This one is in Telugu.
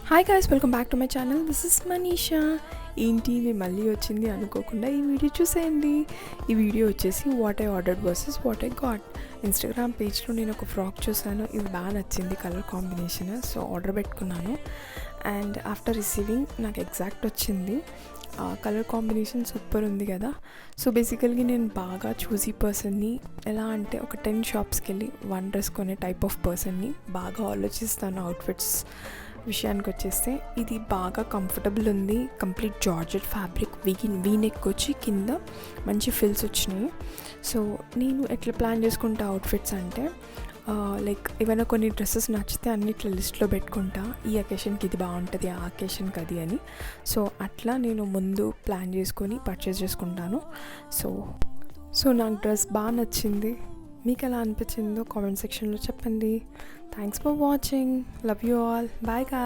Hi guys, welcome back to my channel. This is Manisha. ఏంటి ఇది మళ్ళీ వచ్చింది అనుకోకుండా ఈ వీడియో చూసేయండి. ఈ వీడియో వచ్చేసి what I ordered versus what I got. Instagram పేజ్లో నేను ఒక ఫ్రాక్ చూసాను, ఇది బాగా నచ్చింది కలర్ కాంబినేషన్. సో ఆర్డర్ పెట్టుకున్నాను అండ్ ఆఫ్టర్ రిసీవింగ్ నాకు ఎగ్జాక్ట్ వచ్చింది. కలర్ కాంబినేషన్ సూపర్ ఉంది కదా. సో బేసికల్గా నేను బాగా చూసీ పర్సన్ని. ఎలా అంటే ఒక 10 షాప్స్కి వెళ్ళి 1 డ్రెస్ కొనే టైప్ ఆఫ్ పర్సన్ని. బాగా ఆలోచిస్తాను అవుట్ఫిట్స్ విషయానికి వచ్చేస్తే. ఇది బాగా కంఫర్టబుల్ ఉంది. కంప్లీట్ జార్జెట్ ఫ్యాబ్రిక్, వీనెక్ వచ్చి కింద మంచి ఫిల్స్ వచ్చినాయి. సో నేను ఎట్లా ప్లాన్ చేసుకుంటా అవుట్ఫిట్స్ అంటే లైక్ ఏమైనా కొన్ని డ్రెస్సెస్ నచ్చితే అన్నిట్లో లిస్ట్లో పెట్టుకుంటా, ఈ అకేషన్కి ఇది బాగుంటుంది, ఆ అకేషన్కి అది అని. సో అట్లా నేను ముందు ప్లాన్ చేసుకొని పర్చేస్ చేసుకుంటాను. సో నాకు డ్రెస్ బాగా నచ్చింది. మీకు ఎలా అనిపించిందో కామెంట్ సెక్షన్లో చెప్పండి. Thanks for watching. Love you all. Bye guys.